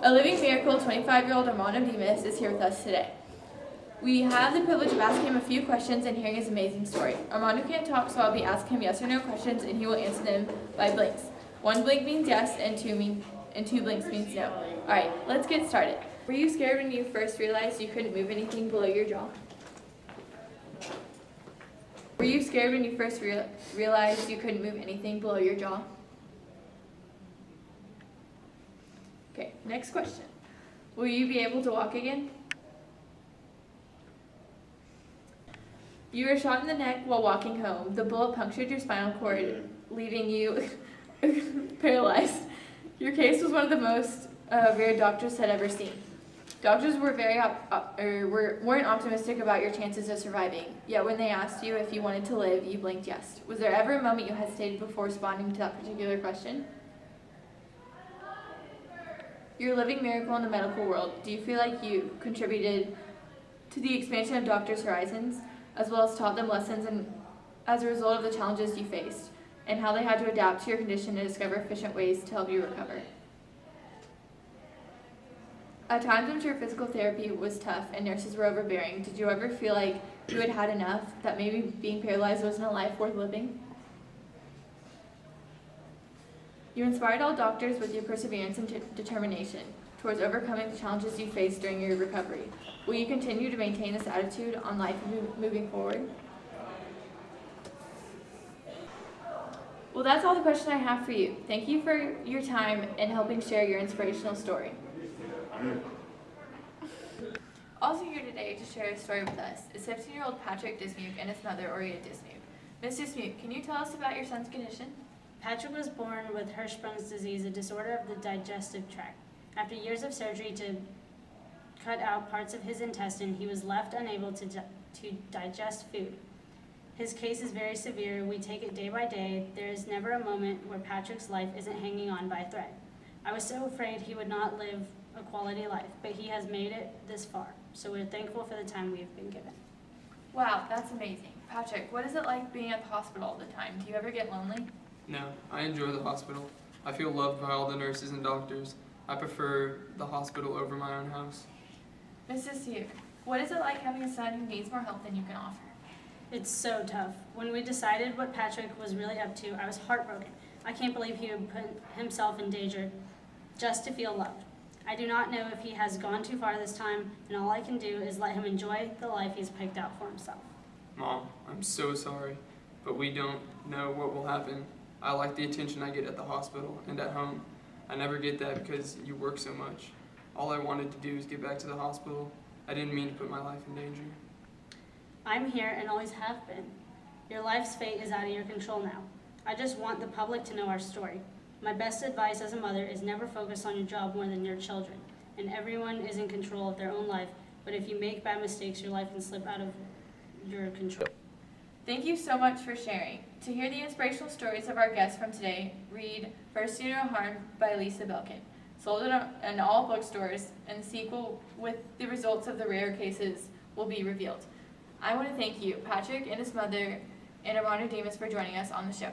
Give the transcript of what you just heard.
A living miracle, 25-year-old Armando Demas is here with us today. We have the privilege of asking him a few questions and hearing his amazing story. Armando can't talk, so I'll be asking him yes or no questions, and he will answer them by blinks. 1 blink means yes, and 2 blinks means no. All right, let's get started. Were you scared when you first realized you couldn't move anything below your jaw? Were you scared when you first realized you couldn't move anything below your jaw? Okay, next question. Will you be able to walk again? You were shot in the neck while walking home. The bullet punctured your spinal cord, leaving you paralyzed. Your case was one of the most rare doctors had ever seen. Doctors were weren't optimistic about your chances of surviving, yet when they asked you if you wanted to live, you blinked yes. Was there ever a moment you hesitated before responding to that particular question? You're a living miracle in the medical world. Do you feel like you contributed to the expansion of doctors' horizons, as well as taught them lessons as a result of the challenges you faced, and how they had to adapt to your condition and discover efficient ways to help you recover? At times when your physical therapy was tough and nurses were overbearing, did you ever feel like you had had enough, that maybe being paralyzed wasn't a life worth living? You inspired all doctors with your perseverance and determination towards overcoming the challenges you faced during your recovery. Will you continue to maintain this attitude on life moving forward? Well, that's all the questions I have for you. Thank you for your time and helping share your inspirational story. Also here today to share a story with us is 15-year-old Patrick Dismuke and his mother, Aurea Dismuke. Ms. Dismuke, can you tell us about your son's condition? Patrick was born with Hirschsprung's disease, a disorder of the digestive tract. After years of surgery to cut out parts of his intestine, he was left unable to digest food. His case is very severe. We take it day by day. There is never a moment where Patrick's life isn't hanging on by a thread. I was so afraid he would not live a quality life, but he has made it this far, so we're thankful for the time we have been given. Wow, that's amazing. Patrick, what is it like being at the hospital all the time? Do you ever get lonely? No, I enjoy the hospital. I feel loved by all the nurses and doctors. I prefer the hospital over my own house. Mrs. Hugh, what is it like having a son who needs more help than you can offer? It's so tough. When we decided what Patrick was really up to, I was heartbroken. I can't believe he would put himself in danger just to feel loved. I do not know if he has gone too far this time, and all I can do is let him enjoy the life he's picked out for himself. Mom, I'm so sorry, but we don't know what will happen. I like the attention I get at the hospital and at home. I never get that because you work so much. All I wanted to do is get back to the hospital. I didn't mean to put my life in danger. I'm here and always have been. Your life's fate is out of your control now. I just want the public to know our story. My best advice as a mother is never focus on your job more than your children. And everyone is in control of their own life, but if you make bad mistakes, your life can slip out of your control. Thank you so much for sharing. To hear the inspirational stories of our guests from today, read First Do No Harm by Lisa Belkin, sold in all bookstores, and the sequel with the results of the rare cases will be revealed. I want to thank you, Patrick and his mother, and Armando Demas for joining us on the show.